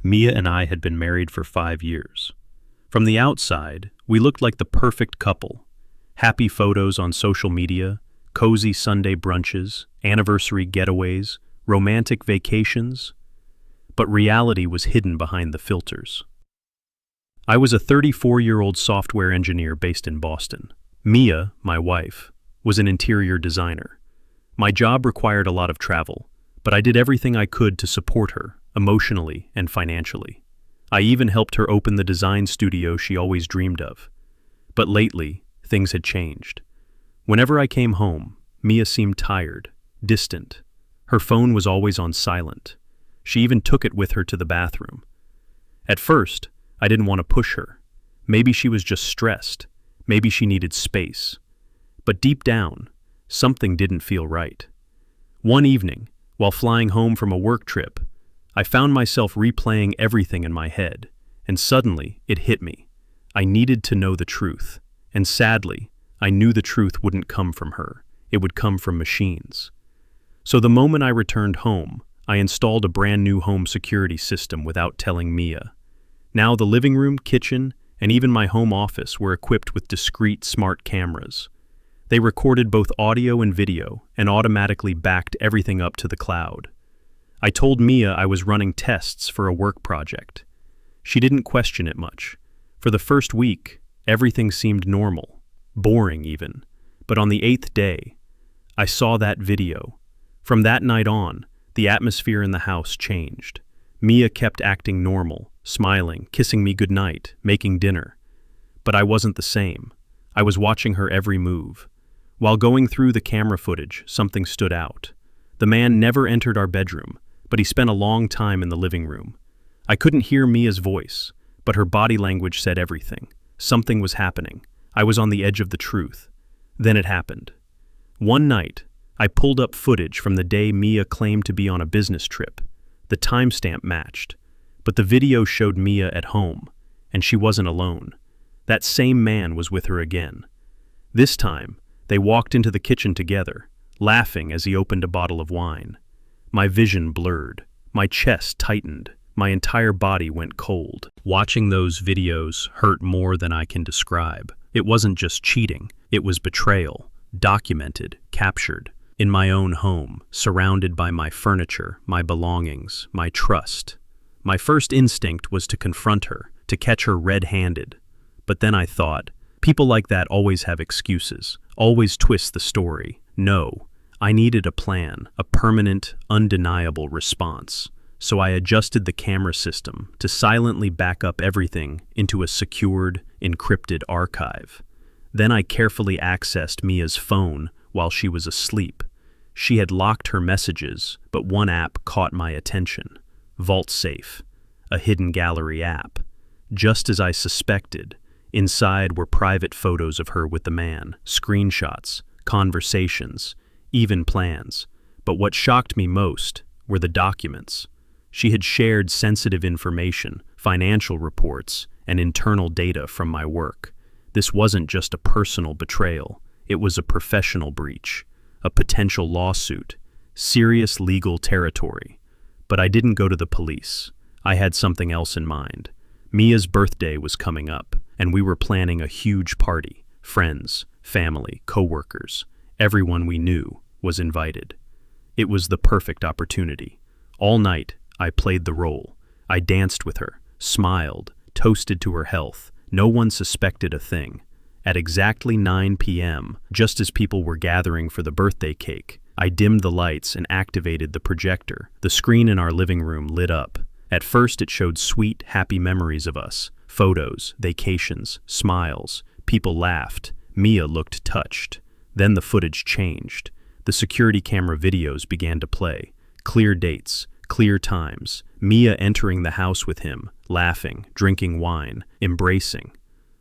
Mia and I had been married for 5 years. From the outside, we looked like the perfect couple. Happy photos on social media, cozy Sunday brunches, anniversary getaways, romantic vacations. But reality was hidden behind the filters. I was a 34-year-old software engineer based in Boston. Mia, my wife, was an interior designer. My job required a lot of travel, but I did everything I could to support her, emotionally and financially. I even helped her open the design studio she always dreamed of. But lately, things had changed. Whenever I came home, Mia seemed tired, distant. Her phone was always on silent. She even took it with her to the bathroom. At first, I didn't want to push her. Maybe she was just stressed. Maybe she needed space. But deep down, something didn't feel right. One evening, while flying home from a work trip, I found myself replaying everything in my head, and suddenly it hit me. I needed to know the truth, and sadly, I knew the truth wouldn't come from her. It would come from machines. So the moment I returned home, I installed a brand new home security system without telling Mia. Now the living room, kitchen, and even my home office were equipped with discrete smart cameras. They recorded both audio and video and automatically backed everything up to the cloud. I told Mia I was running tests for a work project. She didn't question it much. For the first week, everything seemed normal, boring even. But on the 8th day, I saw that video. From that night on, the atmosphere in the house changed. Mia kept acting normal, smiling, kissing me goodnight, making dinner. But I wasn't the same. I was watching her every move. While going through the camera footage, something stood out. The man never entered our bedroom, but he spent a long time in the living room. I couldn't hear Mia's voice, but her body language said everything. Something was happening. I was on the edge of the truth. Then it happened. One night, I pulled up footage from the day Mia claimed to be on a business trip. The timestamp matched, but the video showed Mia at home, and she wasn't alone. That same man was with her again. This time, they walked into the kitchen together, laughing as he opened a bottle of wine. My vision blurred. My chest tightened. My entire body went cold. Watching those videos hurt more than I can describe. It wasn't just cheating. It was betrayal. Documented, captured. In my own home, surrounded by my furniture, my belongings, my trust. My first instinct was to confront her, to catch her red-handed. But then I thought, people like that always have excuses, always twist the story. No. I needed a plan, a permanent, undeniable response. So I adjusted the camera system to silently back up everything into a secured, encrypted archive. Then I carefully accessed Mia's phone while she was asleep. She had locked her messages, but one app caught my attention. Vault Safe, a hidden gallery app. Just as I suspected, inside were private photos of her with the man, screenshots, conversations, even plans. But what shocked me most were the documents. She had shared sensitive information, financial reports, and internal data from my work. This wasn't just a personal betrayal. It was a professional breach, a potential lawsuit, serious legal territory. But I didn't go to the police. I had something else in mind. Mia's birthday was coming up, and we were planning a huge party. Friends, family, coworkers, everyone we knew was invited. It was the perfect opportunity. All night, I played the role. I danced with her, smiled, toasted to her health. No one suspected a thing. At exactly 9 p.m., just as people were gathering for the birthday cake, I dimmed the lights and activated the projector. The screen in our living room lit up. At first, it showed sweet, happy memories of us. Photos, vacations, smiles. People laughed. Mia looked touched. Then the footage changed. The security camera videos began to play. Clear dates, clear times. Mia entering the house with him, laughing, drinking wine, embracing.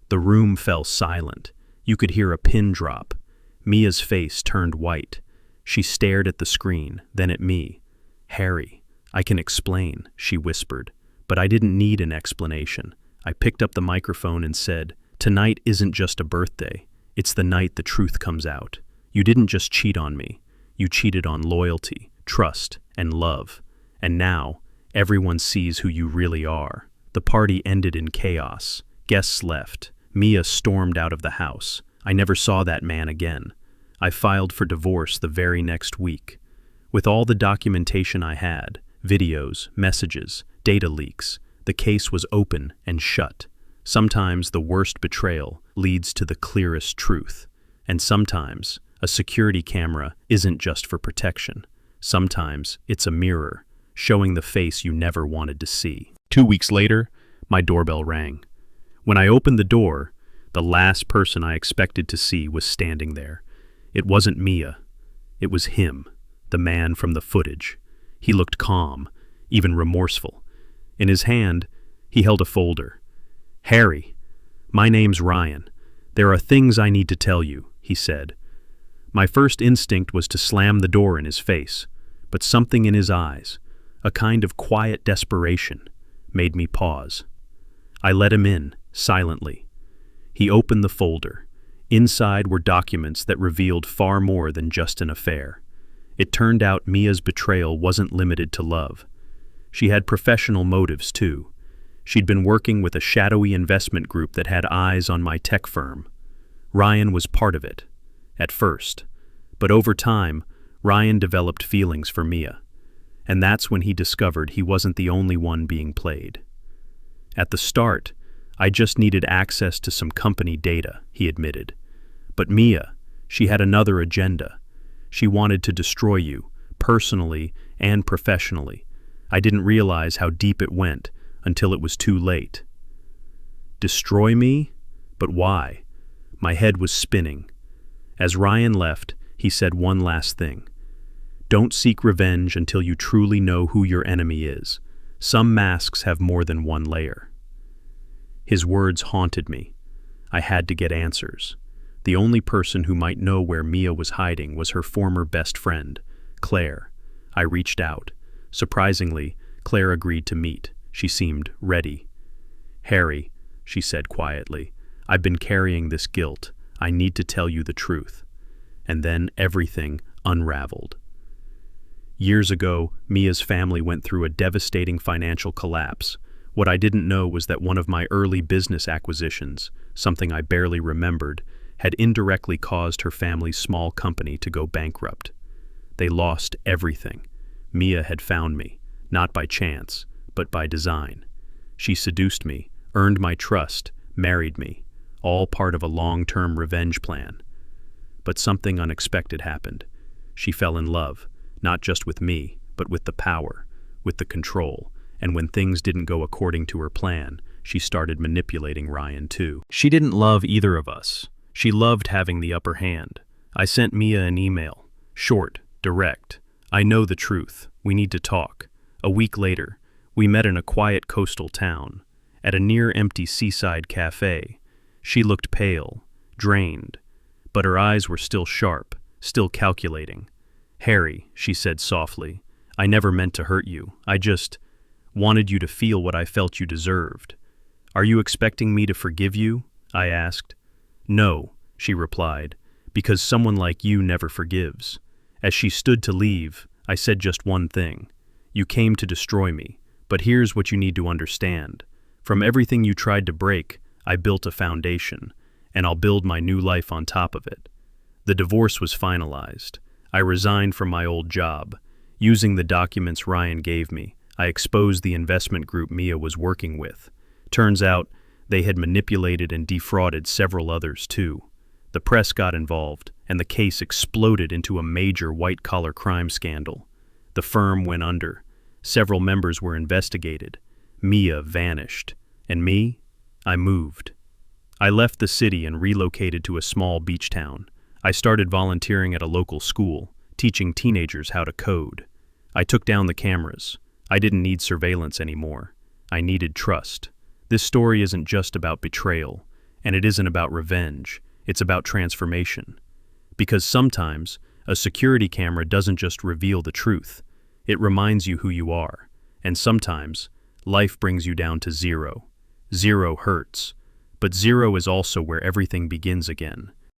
The room fell silent. You could hear a pin drop. Mia's face turned white. She stared at the screen, then at me. "Harry, I can explain," she whispered. But I didn't need an explanation. I picked up the microphone and said, "Tonight isn't just a birthday. It's the night the truth comes out. You didn't just cheat on me. You cheated on loyalty, trust, and love. And now, Everyone sees who you really are. The party ended in chaos. Guests left. Mia stormed out of the house. I never saw that man again. I filed for divorce the very next week. With all the documentation I had, videos, messages, data leaks, the case was open and shut. Sometimes the worst betrayal leads to the clearest truth. And sometimes a security camera isn't just for protection. Sometimes it's a mirror, showing the face you never wanted to see. 2 weeks later, my doorbell rang. When I opened the door, the last person I expected to see was standing there. It wasn't Mia. It was him, the man from the footage. He looked calm, even remorseful. In his hand, he held a folder. "Harry, my name's Ryan. There are things I need to tell you," he said. My first instinct was to slam the door in his face, but something in his eyes, a kind of quiet desperation, made me pause. I let him in, silently. He opened the folder. Inside were documents that revealed far more than just an affair. It turned out Mia's betrayal wasn't limited to love. She had professional motives, too. She'd been working with a shadowy investment group that had eyes on my tech firm. Ryan was part of it, at first. But over time, Ryan developed feelings for Mia. And that's when he discovered he wasn't the only one being played. At the start, I just needed access to some company data, he admitted. But Mia, she had another agenda. She wanted to destroy you, personally and professionally. I didn't realize how deep it went until it was too late. Destroy me? But why? My head was spinning. As Ryan left, he said one last thing. Don't seek revenge until you truly know who your enemy is. Some masks have more than one layer. His words haunted me. I had to get answers. The only person who might know where Mia was hiding was her former best friend, Claire. I reached out. Surprisingly, Claire agreed to meet. She seemed ready. "Harry," she said quietly, "I've been carrying this guilt. I need to tell you the truth." And then everything unraveled. Years ago, Mia's family went through a devastating financial collapse. What I didn't know was that one of my early business acquisitions, something I barely remembered, had indirectly caused her family's small company to go bankrupt. They lost everything. Mia had found me, not by chance, but by design. She seduced me, earned my trust, married me, all part of a long-term revenge plan. But something unexpected happened. She fell in love, not just with me, but with the power, with the control. And when things didn't go according to her plan, she started manipulating Ryan too. She didn't love either of us. She loved having the upper hand. I sent Mia an email. Short, direct. "I know the truth. We need to talk." A week later, we met in a quiet coastal town, at a near-empty seaside cafe. She looked pale, drained, but her eyes were still sharp, still calculating. "Harry," she said softly, "I never meant to hurt you. I just wanted you to feel what I felt you deserved." "Are you expecting me to forgive you?" I asked. "No," she replied, "because someone like you never forgives." As she stood to leave, I said just one thing. "You came to destroy me, but here's what you need to understand. From everything you tried to break, I built a foundation, and I'll build my new life on top of it." The divorce was finalized. I resigned from my old job. Using the documents Ryan gave me, I exposed the investment group Mia was working with. Turns out, they had manipulated and defrauded several others too. The press got involved, and the case exploded into a major white-collar crime scandal. The firm went under. Several members were investigated. Mia vanished. And me? I moved. I left the city and relocated to a small beach town. I started volunteering at a local school, teaching teenagers how to code. I took down the cameras. I didn't need surveillance anymore. I needed trust. This story isn't just about betrayal, and it isn't about revenge. It's about transformation. Because sometimes, a security camera doesn't just reveal the truth. It reminds you who you are. And sometimes, life brings you down to zero. Zero hurts. But zero is also where everything begins again.